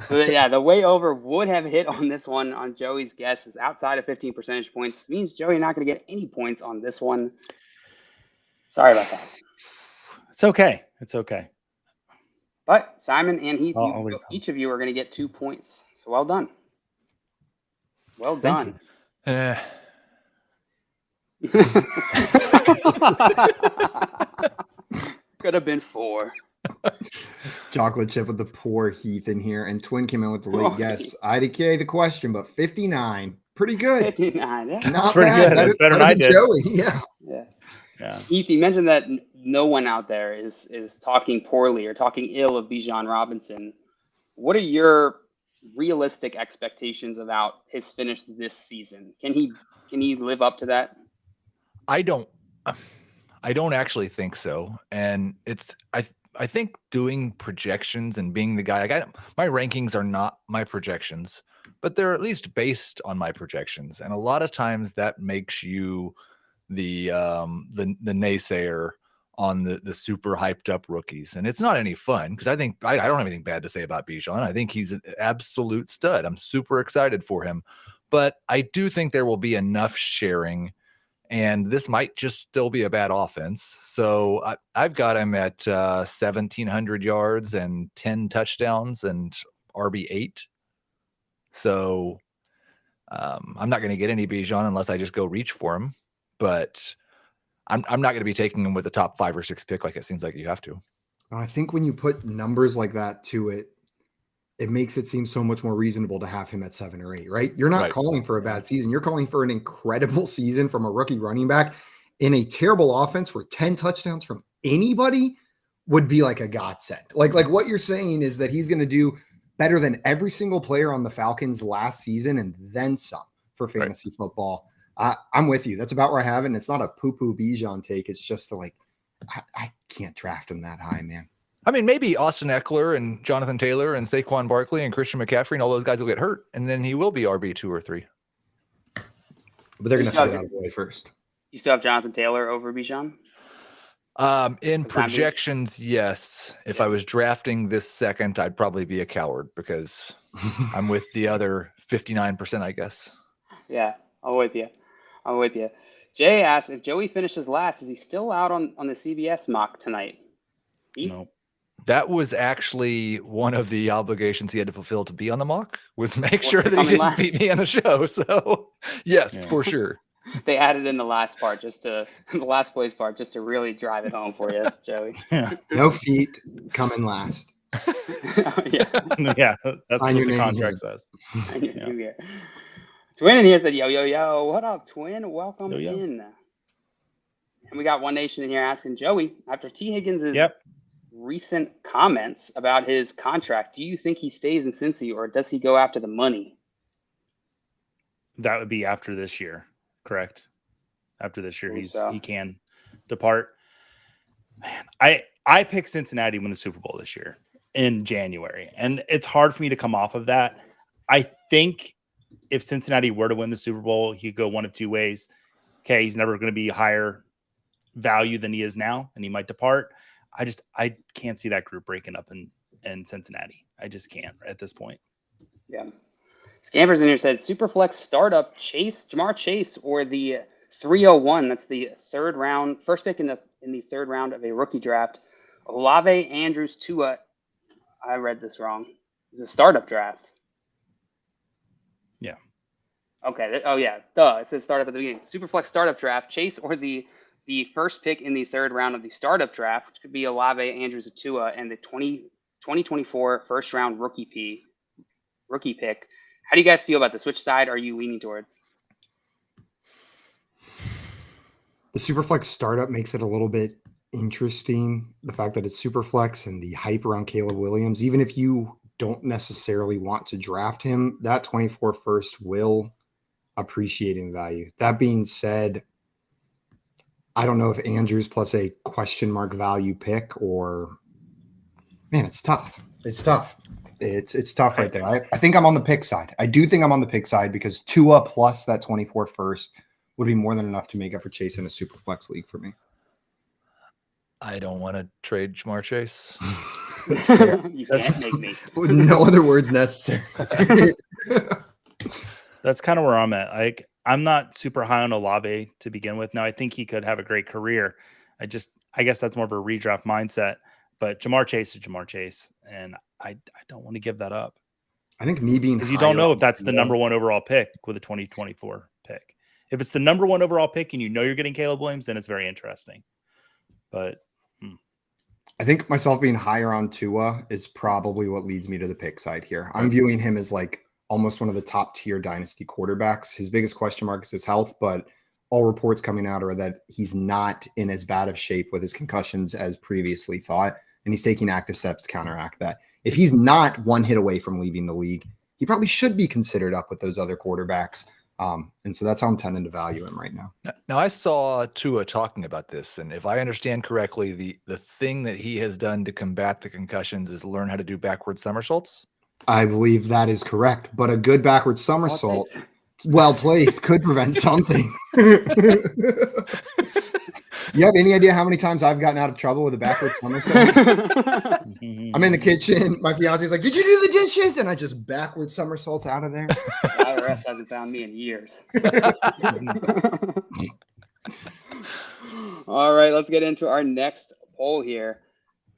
So, yeah, the way over would have hit on this one on Joey's guess is outside of 15 percentage points. Means Joey not going to get any points on this one. Sorry about that. It's okay. It's okay. But Simon and Heath, each of you are going to get 2 points. So well done. Well done. Could have been 4. Chocolate chip with the poor Heath in here, and Twin came in with the late guess. IDK the question, but 59, pretty good. 59, yeah. Not pretty bad. good. That's better than I did. Joey, yeah. Heath, you mentioned that no one out there is talking poorly or talking ill of Bijan Robinson. What are your realistic expectations about his finish this season? Can he live up to that? I don't actually think so. And I think doing projections and being the guy, my rankings are not my projections, but they're at least based on my projections. And a lot of times that makes you the naysayer on the super hyped up rookies. And it's not any fun because I think I don't have anything bad to say about Bijan. I think he's an absolute stud. I'm super excited for him, but I do think there will be enough sharing, and this might just still be a bad offense. So I've got him at 1,700 yards and 10 touchdowns and RB8. So I'm not going to get any Bijan unless I just go reach for him. But I'm not going to be taking him with a top 5 or 6 pick like it seems like you have to. I think when you put numbers like that to it, it makes it seem so much more reasonable to have him at 7 or 8, right? You're not calling for a bad season. You're calling for an incredible season from a rookie running back in a terrible offense where 10 touchdowns from anybody would be like a godsend. Like what you're saying is that he's going to do better than every single player on the Falcons last season and then some for fantasy football. I'm with you. That's about where I have it. And it's not a poo-poo Bijan take. It's just I can't draft him that high, man. I mean, maybe Austin Eckler and Jonathan Taylor and Saquon Barkley and Christian McCaffrey and all those guys will get hurt, and then he will be RB 2 or 3. But they're going to have to get out of the way first. You still have Jonathan Taylor over Bijan? In projections, yes. If I was drafting this second, I'd probably be a coward because I'm with the other 59%, I guess. Yeah, I'm with you. Jay asks, if Joey finishes last, is he still out on the CBS mock tonight? No. That was actually one of the obligations he had to fulfill to be on the mock, was make sure that he didn't beat me on the show. So, yes, for sure. They added in the last part, the last place part, just to really drive it home for you, Joey. No feet, coming last. Yeah, that's what the contract says. Twin in here said, yo. What up, Twin? Welcome in. And we got One Nation in here asking Joey, after T. Higgins' recent comments about his contract, do you think he stays in Cincy or does he go after the money? That would be after this year, correct? After this year, he can depart. Man, I picked Cincinnati to win the Super Bowl this year in January, and it's hard for me to come off of that. I think if Cincinnati were to win the Super Bowl, he could go one of 2 ways. Okay, he's never going to be higher value than he is now, and he might depart. I can't see that group breaking up in Cincinnati. I just can't at this point. Yeah. Scampers in here said Superflex startup Jamar Chase or the 301. That's the first pick in the third round of a rookie draft. Olave, Andrews, Tua. I read this wrong. It's a startup draft. Yeah. Okay. Oh yeah. Duh. It says startup at the beginning. Superflex startup draft. Chase or the first pick in the third round of the startup draft, which could be Olave, Andrews, Atua, and the 2024 first round rookie pick. How do you guys feel about this? Which side are you leaning towards? The Superflex startup makes it a little bit interesting. The fact that it's Superflex and the hype around Caleb Williams, even if you don't necessarily want to draft him, that 24 first will appreciate in value. That being said, I don't know if Andrews plus a question mark value pick or, man, it's tough. It's tough. It's tough right there. I think I'm on the pick side. I do think I'm on the pick side because Tua plus that 24 first would be more than enough to make up for Chase in a super flex league for me. I don't want to trade Jamar Chase. You can't make me. No other words necessary. That's kind of where I'm at. Like, I'm not super high on Olave to begin with. Now, I think he could have a great career. I guess that's more of a redraft mindset. But Jamar Chase is Jamar Chase, and I don't want to give that up. I think me being because you don't know if that's the number one overall pick with a 2024 pick. If it's the number one overall pick and you know you're getting Caleb Williams, then it's very interesting. But I think myself being higher on Tua is probably what leads me to the pick side here. I'm viewing him as like almost one of the top tier dynasty quarterbacks. His biggest question mark is his health, but all reports coming out are that he's not in as bad of shape with his concussions as previously thought, and he's taking active steps to counteract that. If he's not one hit away from leaving the league, he probably should be considered up with those other quarterbacks. And so that's how I'm tending to value him right now. Now, I saw Tua talking about this, and if I understand correctly, the thing that he has done to combat the concussions is learn how to do backward somersaults. I believe that is correct, but a good backward somersault, well placed, could prevent something. You have any idea how many times I've gotten out of trouble with a backward somersault? I'm in the kitchen. My fiance's like, "Did you do the dishes?" And I just backward somersault out of there. IRS hasn't found me in years. All right, let's get into our next poll here.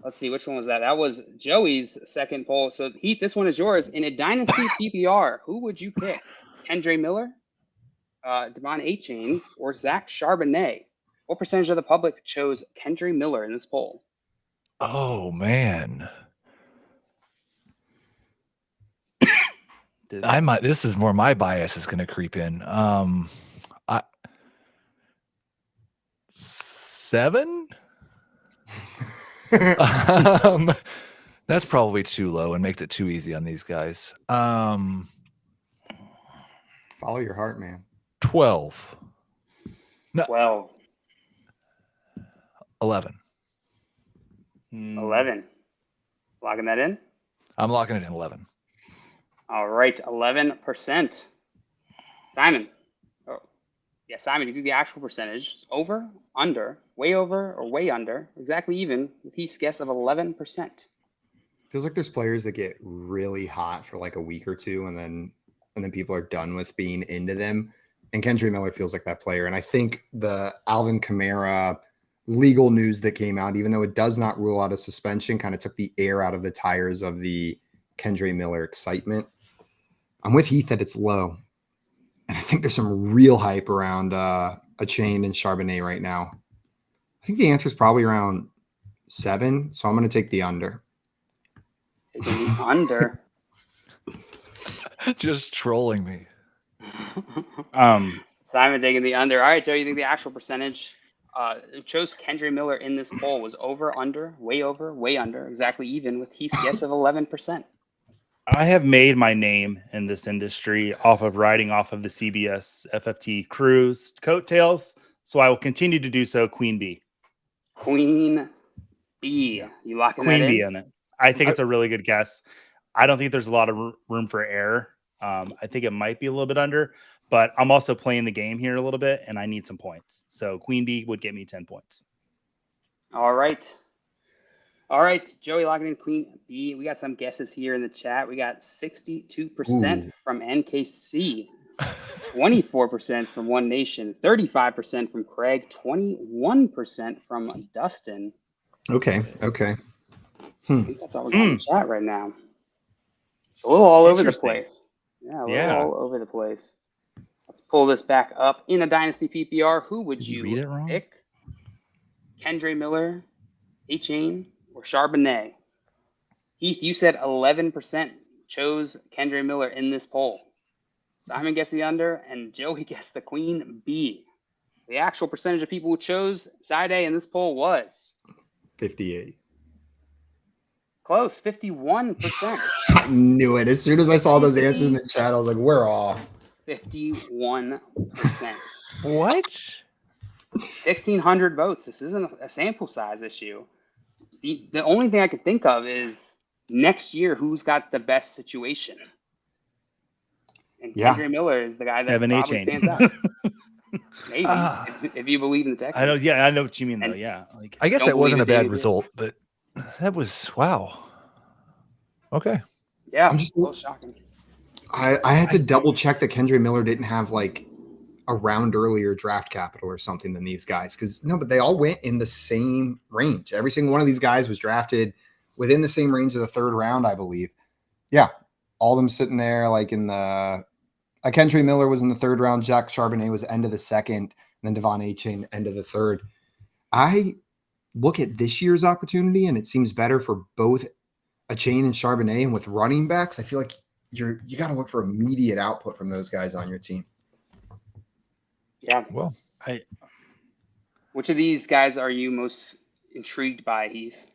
Let's see, which one was that? That was Joey's second poll. So, Heath, this one is yours. In a dynasty PPR, who would you pick? Kendre Miller, Devon Achane, or Zach Charbonnet? What percentage of the public chose Kendre Miller in this poll? Oh, man. This is more my bias is going to creep in. 7? That's probably too low and makes it too easy on these guys. Follow your heart, man. 12. No. 12. 11. 11. Locking that in? I'm locking it in 11. All right, 11%. Simon. Oh, yeah, Simon, you do the actual percentage. Over, under, way over, or way under, exactly even, with Heath's guess of 11%. Feels like there's players that get really hot for like a week or two, and then people are done with being into them. And Kendre Miller feels like that player. And I think the Alvin Kamara legal news that came out, even though it does not rule out a suspension, kind of took the air out of the tires of the Kendre Miller excitement. I'm with Heath that it's low. And I think there's some real hype around Achane and Charbonnet right now. I think the answer is probably around 7. So I'm going to take the under. Taking the under. Just trolling me. Simon taking the under. All right, Joe, you think the actual percentage chose Kendre Miller in this poll was over, under, way under, exactly even, with Heath's guess of 11%. I have made my name in this industry off of riding off of the CBS FFT cruise coattails, so I will continue to do so. Queen B. Queen B. You locking Queen that in? B in it. I think it's a really good guess. I don't think there's a lot of room for error. I think it might be a little bit under, but I'm also playing the game here a little bit, and I need some points. So Queen B would get me 10 points. All right. All right, Joey locking in Queen B. We got some guesses here in the chat. We got 62% from NKC, 24% from One Nation, 35% from Craig, 21% from Dustin. Okay. I think that's all we got in the chat right now. It's a little all over the place. Yeah, all over the place. Let's pull this back up. In a Dynasty PPR, who would you read it wrong? pick? Kendre Miller, A-Chain, or Charbonnet? Heath, you said 11% chose Kendre Miller in this poll. Simon guessed the under, and Joey guessed the queen bee. The actual percentage of people who chose side A in this poll was 58. Close, 51%. I knew it. As soon as I saw those answers in the chat, I was like, we're off. 51%. What? 1,600 votes. This isn't a sample size issue. The only thing I could think of is next year, who's got the best situation? And Kendre Miller is the guy that probably stands out. Maybe if you believe in the Texans. I know what you mean though. Yeah, like I guess that wasn't a bad result, but that was wow. Okay. Yeah, I'm just a little shocking. I had to double check that Kendre Miller didn't have like a round earlier draft capital or something than these guys, because but they all went in the same range. Every single one of these guys was drafted within the same range of the third round, I believe. Yeah, all of them sitting there like in the. Kendre Miller was in the third round. Jack Charbonnet was end of the second, and then Devon A-Chain end of the third. I look at this year's opportunity, and it seems better for both A-Chain and Charbonnet. And with running backs, I feel like you got to look for immediate output from those guys on your team. Yeah. Well, which of these guys are you most intrigued by, Heath?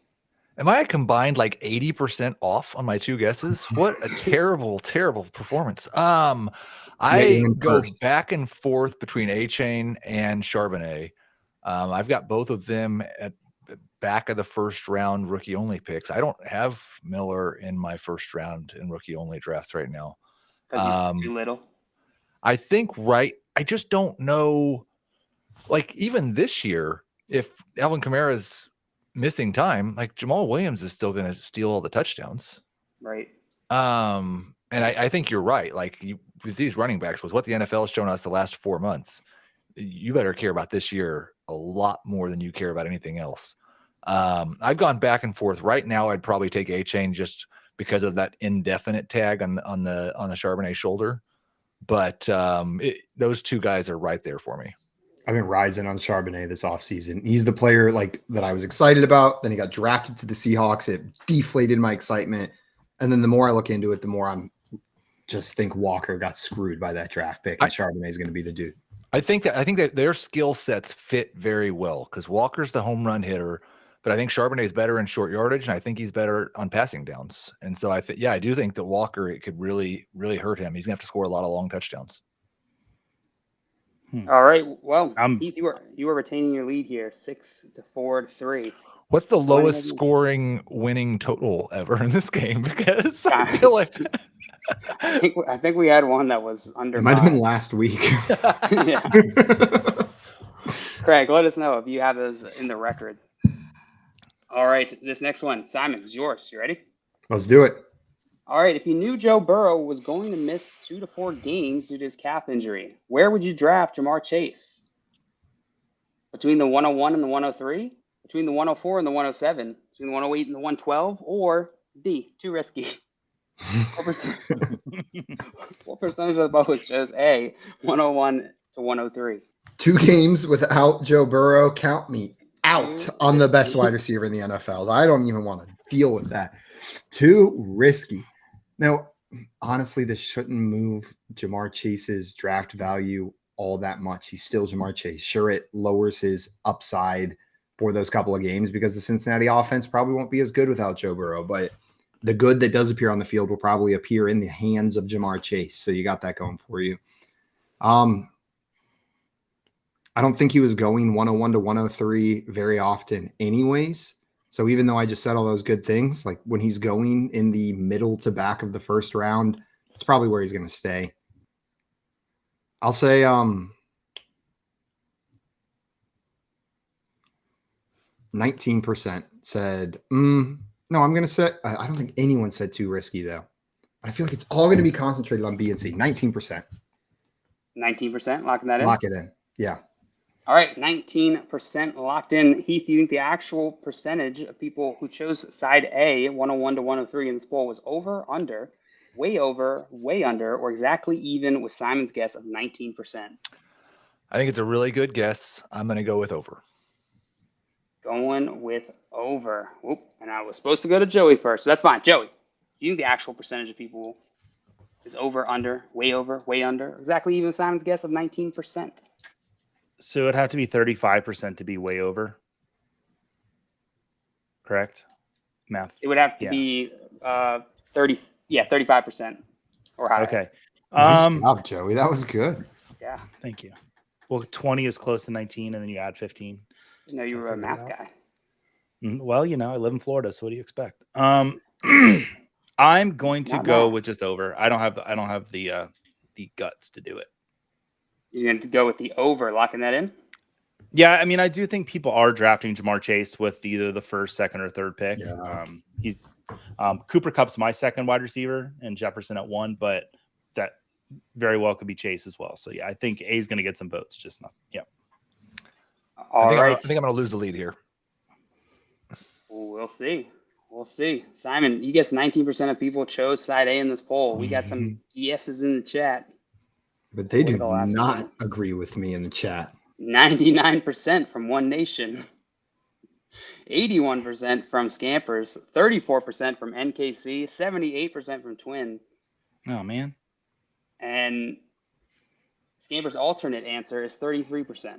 Am I combined like 80% off on my two guesses? What a terrible, terrible performance. I go back and forth between A-Chain and Charbonnet. I've got both of them at back of the first round rookie only picks. I don't have Miller in my first round in rookie only drafts right now. Because he's too little. I think I just don't know. Like even this year, if Alvin Kamara's missing time, like Jamal Williams is still going to steal all the touchdowns. Right. And I think you're right. Like with these running backs, with what the NFL has shown us the last 4 months, you better care about this year a lot more than you care about anything else. I've gone back and forth. Right now, I'd probably take A-Chain just because of that indefinite tag on the Charbonnet shoulder. But those two guys are right there for me. I've been rising on Charbonnet this offseason. He's the player that I was excited about. Then he got drafted to the Seahawks. It deflated my excitement. And then the more I look into it, the more I'm just think Walker got screwed by that draft pick, and Charbonnet is going to be the dude. I think that their skill sets fit very well because Walker's the home run hitter, but I think Charbonnet is better in short yardage, and I think he's better on passing downs. And so I do think that Walker, it could really, really hurt him. He's going to have to score a lot of long touchdowns. All right. Well, Heath, you were retaining your lead here, 6-4-3. What's the lowest scoring winning total ever in this game? Because I feel like I think we had one that was under. It might have been last week. Yeah. Craig, let us know if you have those in the records. All right, this next one, Simon, is yours. You ready? Let's do it. All right, if you knew Joe Burrow was going to miss 2 to 4 games due to his calf injury, where would you draft Jamar Chase? Between the 101 and the 103? Between the 104 and the 107? Between the 108 and the 112? Or D, too risky? What percentage of the vote chose A, 101 to 103? 2 games without Joe Burrow. Count me out on the best wide receiver in the NFL. I don't even want to deal with that. Too risky. Now, honestly, this shouldn't move Jamar Chase's draft value all that much. He's still Jamar Chase. Sure, it lowers his upside for those couple of games because the Cincinnati offense probably won't be as good without Joe Burrow, but the good that does appear on the field will probably appear in the hands of Jamar Chase. So you got that going for you. I don't think he was going 101 to 103 very often anyways. So even though I just said all those good things, like when he's going in the middle to back of the first round, that's probably where he's going to stay. I'll say 19% said, no, I'm going to say, I don't think anyone said too risky though. But I feel like it's all going to be concentrated on B and C. 19%. 19%, locking that in? Lock it in. Yeah. All right, 19% locked in. Heath, do you think the actual percentage of people who chose side A, 101 to 103 in this poll was over, under? way over, way under, or exactly even with Simon's guess of 19%? I think it's a really good guess. I'm going to go with over. Going with over. Oop, and I was supposed to go to Joey first, but that's fine. Joey, you think the actual percentage of people is over, under, way under, exactly even Simon's guess of 19%? So it'd have to be 35% to be way over. Correct? Math. It would have to be 35% or higher. Okay. Good job, Joey. That was good. Yeah. Thank you. Well, 20 is close to 19, and then you add 15. You know, you were a math guy. Well, you know, I live in Florida, so what do you expect? I'm going to go with just over. I don't have the guts to do it. You're going to go with the over, locking that in? Yeah, I mean, I do think people are drafting Jamar Chase with either the first, second, or third pick. Yeah. He's Cooper Kupp's my second wide receiver, and Jefferson at 1, but that very well could be Chase as well. So yeah, I think A is going to get some votes, just not. Yeah. All right. I think I'm going to lose the lead here. We'll see. We'll see. Simon, you guess 19% of people chose side A in this poll. We got some yeses in the chat. But they do not agree with me in the chat. 99% from One Nation. 81% from Scampers. 34% from NKC. 78% from Twin. Oh, man. And Scampers' alternate answer is 33%.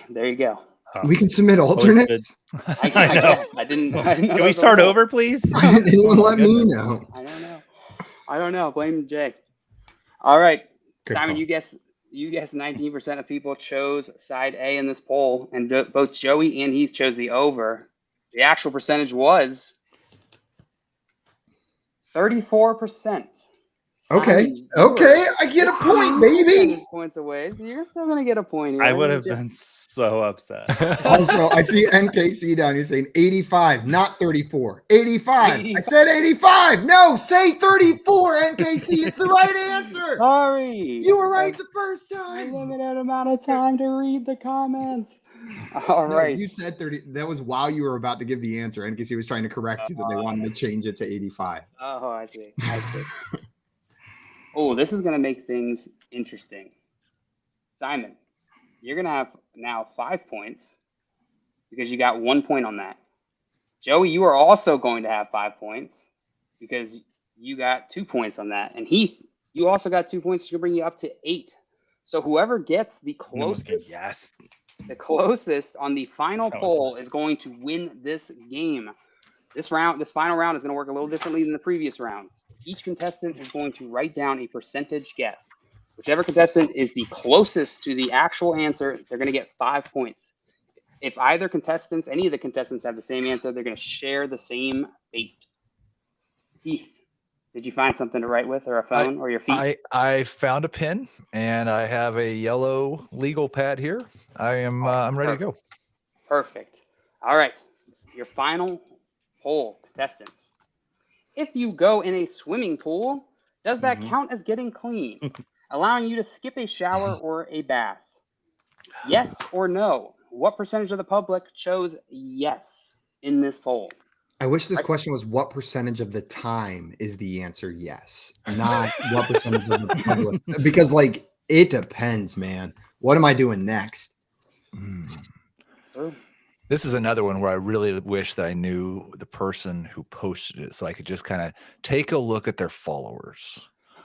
There you go. We can submit alternates. I guess. I didn't know. Can we start over, please? Why didn't anyone let me know? I don't know. Blame Jay. All right. Good Simon, call. you guessed 19% of people chose side A in this poll, and both Joey and Heath chose the over. The actual percentage was 34%. Okay, I get a point, baby. Points away, so you're still gonna get a point here. I would have been so upset. Also, I see NKC down here saying 85, not 34. 85. I said 85. No, say 34, NKC. It's the right answer. Sorry. You were right the first time. Limited amount of time to read the comments. All right. You said 30. That was while you were about to give the answer. NKC was trying to correct you that they wanted to change it to 85. Oh, I see. Oh, this is going to make things interesting. Simon, you're going to have now 5 points because you got 1 point on that. Joey, you are also going to have 5 points because you got 2 points on that. And Heath, you also got 2 points. So you'll bring you up to 8. So whoever gets the closest, the closest on the final poll is going to win this game. This final round is going to work a little differently than the previous rounds. Each contestant is going to write down a percentage guess. Whichever contestant is the closest to the actual answer, they're going to get 5 points. If any of the contestants have the same answer, they're going to share the same fate. Heath, did you find something to write with, or a phone, or your feet? I found a pen, and I have a yellow legal pad here. I'm ready to go. Perfect. All right. Your final poll, contestants. If you go in a swimming pool, does that count as getting clean, allowing you to skip a shower or a bath? Yes or no? What percentage of the public chose yes in this poll? I wish this question was what percentage of the time is the answer yes, not what percentage of the public. Because, it depends, man. What am I doing next? This is another one where I really wish that I knew the person who posted it so I could just kind of take a look at their followers.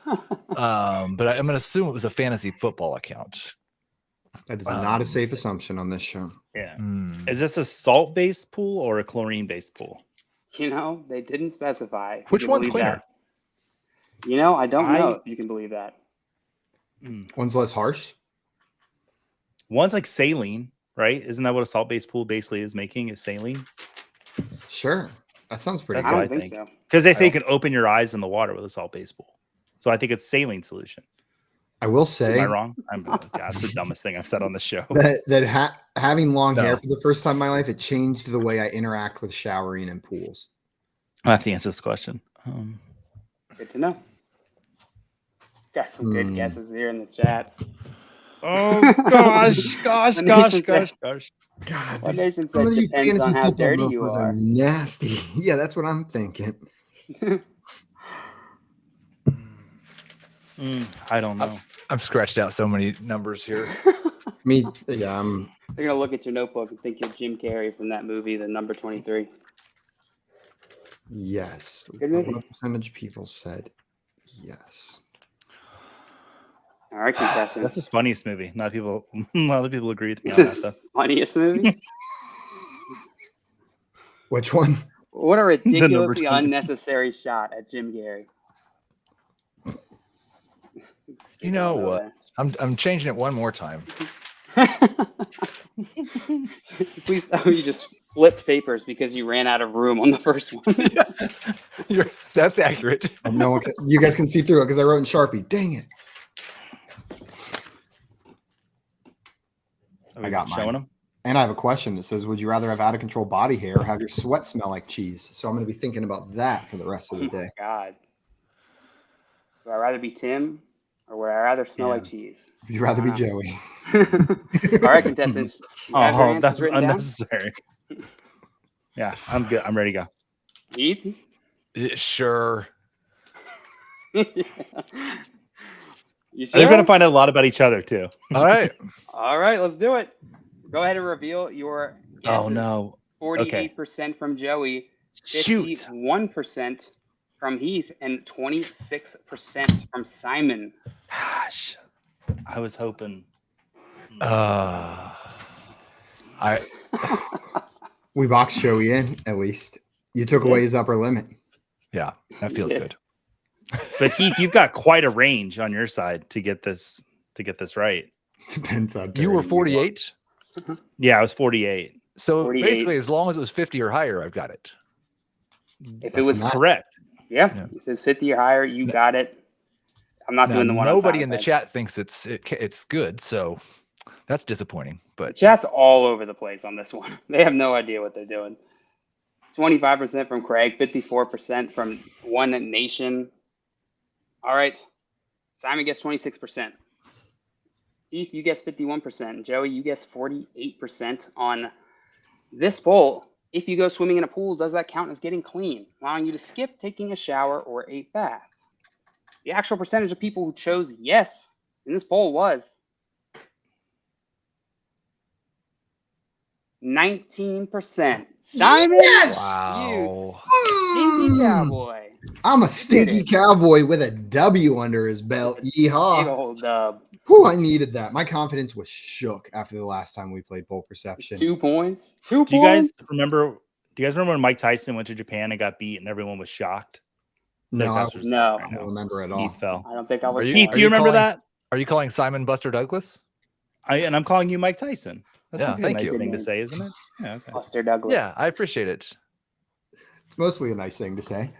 But I'm going to assume it was a fantasy football account. That is not a safe assumption on this show. Yeah. Is this a salt-based pool or a chlorine-based pool? They didn't specify. Which one's cleaner? I don't know if you can believe that. One's less harsh? One's like saline. Right? Isn't that what a salt-based pool basically is making? Is saline? Sure. That sounds pretty good. I don't think so. Because they say you can open your eyes in the water with a salt-based pool. So I think it's saline solution. I will say. Am I wrong? That's the dumbest thing I've said on the show. Having long hair for the first time in my life, it changed the way I interact with showering and pools. I have to answer this question. Good to know. Got some good guesses here in the chat. Oh gosh. God, What nation says depends on how dirty you are. Nasty. Yeah, that's what I'm thinking. I don't know. I'm scratched out so many numbers here. Yeah. They're gonna look at your notebook and think you're Jim Carrey from that movie, The Number 23. Yes. Good movie. What percentage people said yes? All right, contestants. That's his funniest movie. A lot of people agree with me It's on that, his though. funniest movie. Which one? What a number ridiculously 20. unnecessary shot at Jim Carrey. You know what? I'm changing it one more time. Please tell me you just flipped papers because you ran out of room on the first one. That's accurate. No one you guys can see through it because I wrote in Sharpie. Dang it. I got mine. Showing them. And I have a question that says, would you rather have out of control body hair or have your sweat smell like cheese? So I'm going to be thinking about that for the rest of the day. God. Would I rather be Tim or would I rather smell like cheese? Would you rather be Joey? All right, contestants. Oh, that's unnecessary. Yeah, I'm good. I'm ready to go. Heath? Sure. You sure? They're going to find out a lot about each other, too. All right. All right, let's do it. Go ahead and reveal your guesses. Oh, no. 48% from Joey, 51% from Heath, and 26% from Simon. Gosh, I was hoping. We boxed Joey in, at least. You took away his upper limit. Yeah, that feels good. But Heath, you've got quite a range on your side to get this right. Depends on you were 48. Yeah, I was 48. So 48. basically, as long as it was 50 or higher, I've got it. If it was correct, yeah. If it's 50 or higher, you got it. I'm not doing the one. Nobody in the chat thinks it's good, so that's disappointing. But the chat's all over the place on this one. They have no idea what they're doing. 25% from Craig, 54% from One Nation. All right, Simon gets 26%. Heath, you guess 51%. Joey, you guess 48% on this poll. If you go swimming in a pool, does that count as getting clean, allowing you to skip taking a shower or a bath? The actual percentage of people who chose yes in this poll was 19%. Simon, yes! Wow. Stinky cowboy. I'm a stinky cowboy with a W under his belt. Big Yeehaw. old dub. Whew, I needed that. My confidence was shook after the last time we played Bowl Perception. 2 points. Do you guys remember when Mike Tyson went to Japan and got beat and everyone was shocked? No. I don't remember at all. Heath fell. I don't think I was. Heath, do you remember that? Are you calling Simon Buster Douglas? And I'm calling you Mike Tyson. That's a thank nice you. thing to say, isn't it? Yeah, okay. Buster Douglas. Yeah, I appreciate it. It's mostly a nice thing to say.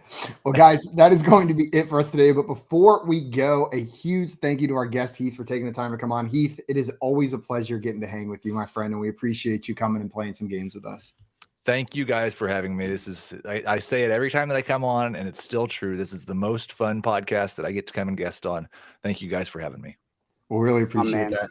Well, guys, that is going to be it for us today. But before we go, a huge thank you to our guest, Heath, for taking the time to come on. Heath, it is always a pleasure getting to hang with you, my friend, and we appreciate you coming and playing some games with us. Thank you guys for having me. This is, I say it every time that I come on, and it's still true. This is the most fun podcast that I get to come and guest on. Thank you guys for having me. We'll really appreciate that.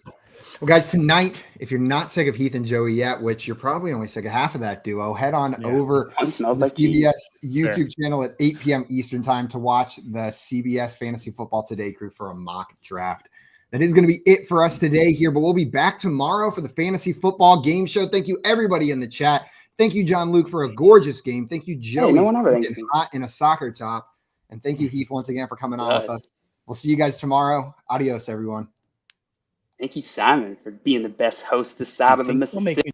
Well, guys, tonight, if you're not sick of Heath and Joey yet, which you're probably only sick of half of that duo, head on over to the CBS YouTube channel at 8 p.m. Eastern time to watch the CBS Fantasy Football Today crew for a mock draft. That is going to be it for us today here, but we'll be back tomorrow for the Fantasy Football Game Show. Thank you, everybody in the chat. Thank you, John Luke, for a gorgeous game. Thank you, Joey, for getting hot in a soccer top. And thank you, Heath, once again for coming on with us. We'll see you guys tomorrow. Adios, everyone. Thank you, Simon, for being the best host this side of the Mississippi.